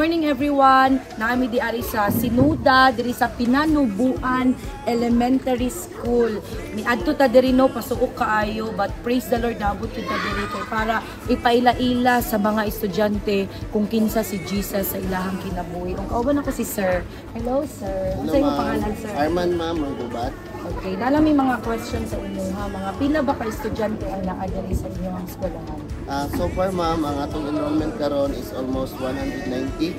morning everyone. Naami di ari sa Sinuda, diri sa Pinanubuan Elementary School. Miadto ta diri no pasuko kaayo, but praise the Lord naabot kita diri kay para ipaila-ila sa mga estudyante kung kinsa si Jesus sa ilahang kinabuhi. Ug kauban ako si Sir. Hello Sir. Ano sa imong pangalan Sir? Arman ma'am, Gubat. Okay, nalami mga questions sa inyo ha. Mga pila ba ka estudyante ang naa diri sa inyong eskwelahan? So far ma'am, ang atong enrollment karon is almost 190.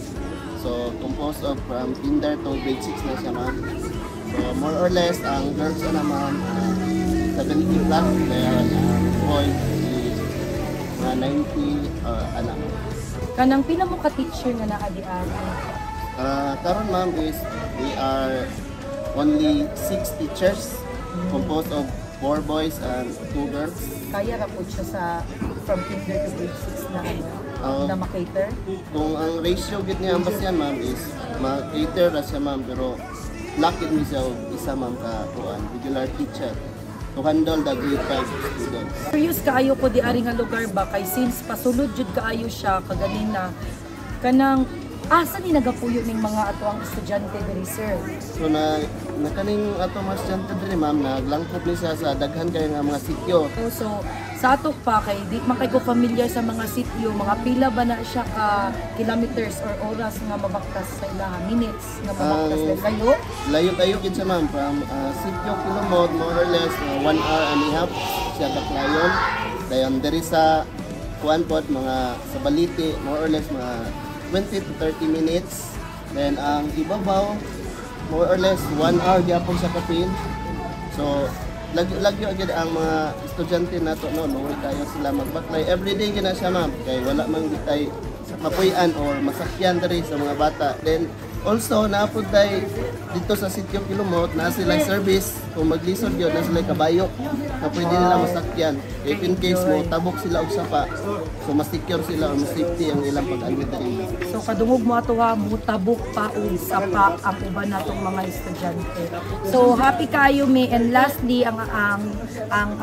So composed of from kinder to grade 6 na siya ma'am. So more or less, ang girls na ma'am, 70 plus. Kaya boys is 90 anak. Kanang pila mo ka teacher nga naa di ari? Karon ma'am is we are only 6 teachers composed of 4 boys and 2 girls. Kaya ra po siya sa from kinder to grade 6 na na makater? Kung ang ratio gid niya ambas yan ma'am is ma-cater ra siya ma'am, pero lucky ni siya isa ma'am ka kuan regular teacher to handle the grade 5 students. Curious kaayo ko di ari nga lugar ba kay since pasulod jud kaayo siya kaganina kanang asa ni nagapuyo ning mga ato ang estudyante diri sir? So nakaning ato mga estudyante diri ma'am, naglangkop ni siya sa daghan kay nga mga sityo. So sa ato pa kay di man kay ko familiar sa mga sityo, mga pila ba na siya ka kilometers or oras nga mabaktas sa ilaha, minutes nga mabaktas kayo? Layo kayo gid siya ma'am from sityo Kilomod, more or less 1 hour and a half siya daklayon. Dayon diri sa kuan pod mga sa Baliti, more or less mga 20 to 30 minutes. Then ang ibabaw, more or less 1 hour gyapon sa kapin. So lagyo agad ang mga estudyante nato no, kayo sila magbaklay everyday gina siya ma'am, kay wala man gitay sa kapuy-an or masakyan diri sa mga bata. Then also naapod tay dito sa sitio Kilomot na sila service kung maglisod yun na sila kabayo na pwede nila masakyan if in case mo tabok sila og sapa, so mas secure sila or mas safety ang ilang pag-alwid diri. So kadungog mo ato ha, mutabok pa og sapa ang uban natong mga estudyante. So happy kayo mi. And lastly ang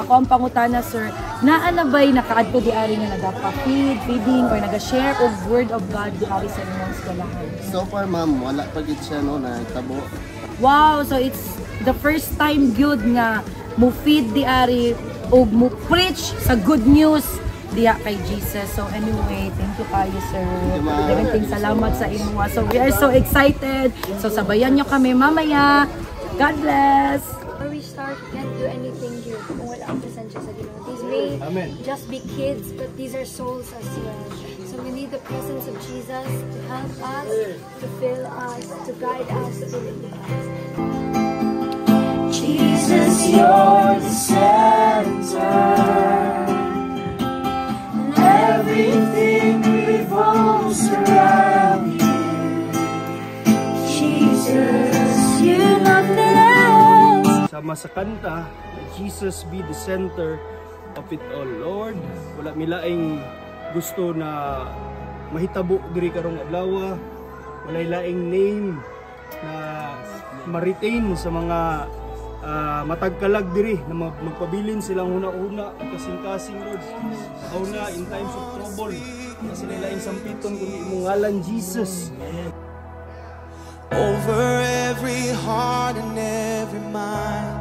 ako ang pangutana sir, naa na ba'y nakaadto di ari nga nagapa-feeding or naga-share og word of God di ari sa inyong eskwelahan? So far ma'am, wala pa gid siya no na tabo. Wow, so it's the first time good nga mo feed di ari o mo preach sa good news diya kay Jesus. So anyway, thank you kayo sir. Daghang salamat sa inyo. So we are so excited. So sabayan nyo kami mamaya. God bless. Before we start, we can't do anything here kung wala ang presensya sa Ginoo. These may just be kids, but these are souls as well. So we need the presence of Jesus to help us, to fill us, to guide us, to lead us. Jesus, you're the center, and everything revolves around you. Jesus, you're nothing else. Sama sa kanta, Jesus be the center of it all. Lord, wala milaing gusto na mahitabo diri karong adlaw, walay laing name na ma-retain sa mga matagkalag diri na magpabilin silang una-una kasing-kasing Lord. Una in times of trouble na sila laing sampiton kung imong ngalan Jesus. Over every heart and every mind,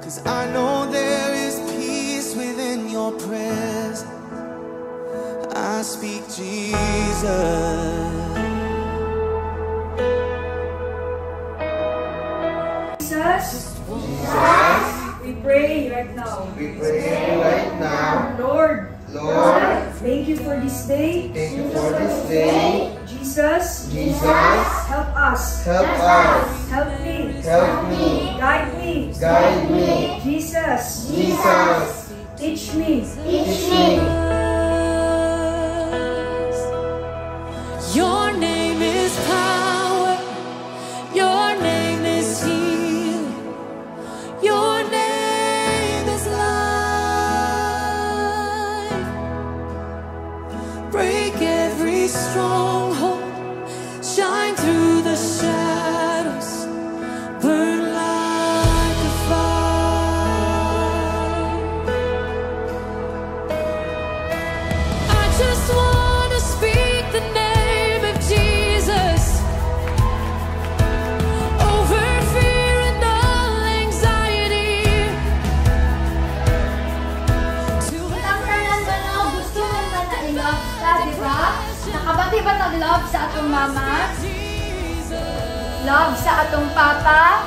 'cause I know there is peace within your presence. I speak Jesus. Jesus, we pray right now. We pray right now. Lord, thank you for this day. Thank you for this day. Jesus, help us. Help us. Help me. Help me. Guide me. Guide me. Jesus, teach me. Your name is power. Your name is healing. Your name is life. Break every stronghold. Shine through the shadows. Burn like a fire. I just wanna speak Okay ba tag love sa atong mama? Love sa atong papa?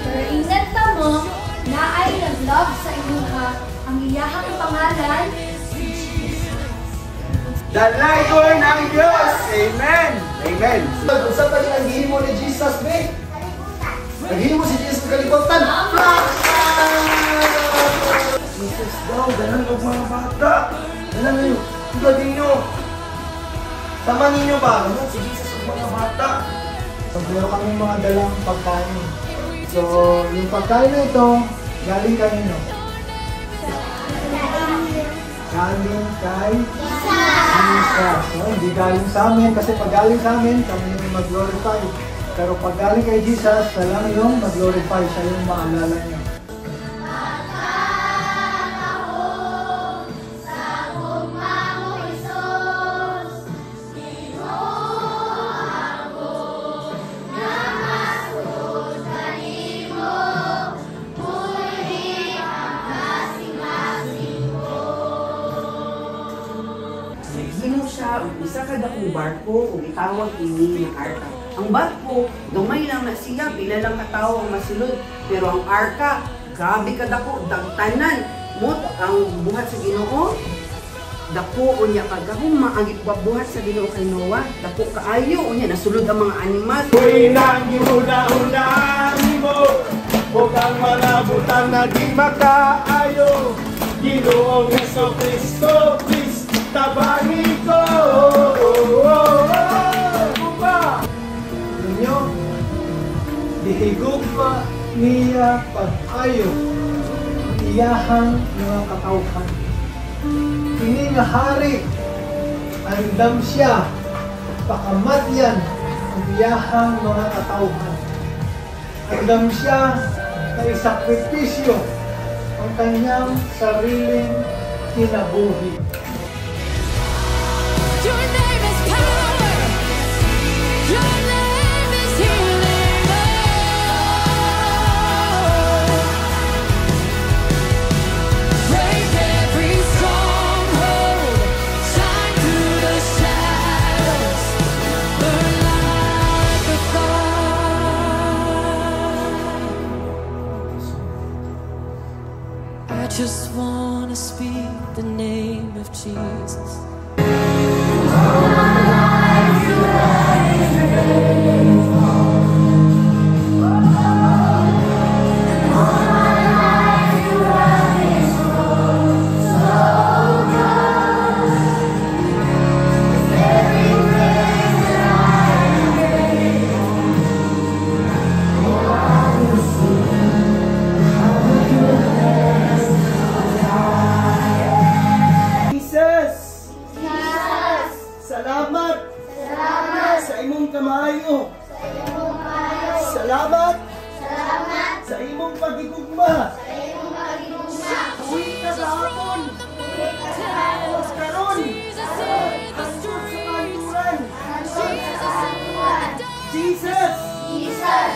Pero inenta mo na ay nag-love sa imuha ang iyahang pangalan, si Jesus. Dalaygon ng Diyos! Amen! Amen! Usap pa rin ang gihimo ni Jesus, be? Naghimo si Jesus kalibutan. Jesus daw, ganun ang mga bata. Alam niyo, tulad ninyo. Tama ninyo ba? Ano si Jesus ang mga bata? So, meron kami mga dalang pagkain. So, yung pagkain na ito, galing kanino? Galing kay Jesus. So, hindi galing sa amin kasi pag galing sa amin, kami yung mag-glorify. Pero pag galing kay Jesus, siya lang yung mag-glorify, siya yung maalala niya. Naghimo siya og isa ka dakong barko ug itawag ini nga arka. Ang barko, gamay lang na siya, pila lang katawo ang masulod. Pero ang arka, grabe ka dako, dagtanan. Mot ang buhat sa Ginoo. Dako unya kagahuma ang ipabuhat sa Ginoo kay Noah. Dako kaayo unya nasulod ang mga animal. Uy nang gihuna-una mo, huwag ang mga butang na di makaayo. Ginoong Jesucristo, please, tabangi ko. Ninyo, dihigog pa niya pag-ayo iyahang mga katawhan. Kini nga hari, andam siya, pakamatyan ang iyahang mga katawhan. Andam siya na isakripisyo ang kanyang sariling kinabuhi. Your name is power. Your name is healing. Break every stronghold. Shine through the shadows. Burn like a fire. I just wanna speak the name of Jesus. Salamat! Sa imong kamayo! Salamat! Sa imong pagigugma! Uwi ka sa hapon! Karon! Hangtod sa kanturan! Jesus!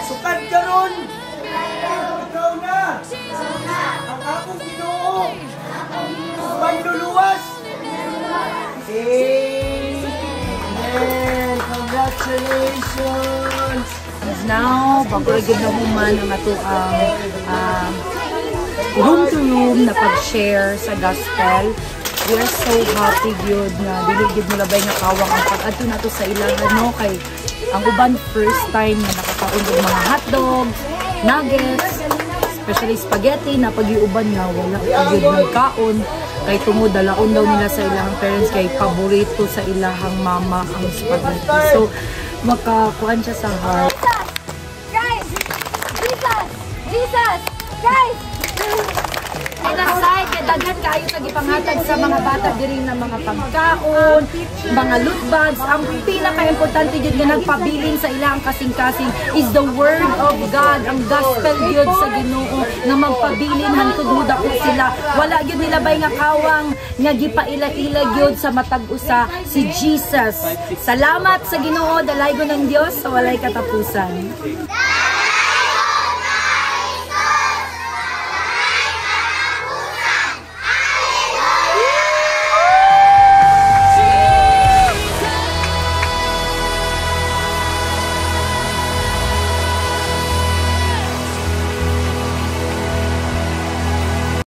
Sukad karon! Ikaw na! Ang akong Ginoo! Manluluwas! Amen! Congratulations! Now, pag-urgid na human ang ato ang room to room na pag-share sa gospel. We are so happy yun na diligid mo labay nga kawang ang pag-ato na to sa ilang no kay ang uban first time na nakakaon ng mga hotdogs, nuggets, especially spaghetti na pag-iuban nga wala agad nagkaon kay tungod dalaon daw nila sa ilang parents kay paborito sa ilahang mama ang spaghetti. So makakuan siya sa heart. Guys! Jesus! Jesus! Guys! Inasay, kay daghan kayo nagipanghatag sa mga bata diri na mga pagkaon, mga loot bags. Ang pinaka-importante yun nga nagpabilin sa ilang kasing-kasing is the word of God, ang gospel yun sa Ginoo nga magpabilin hangtod mo dako sila. Wala yun nilabay nga kawang nga gipaila-ilag yun sa matag-usa si Jesus. Salamat sa Ginoo, dalaygon ng Dios sa walay katapusan.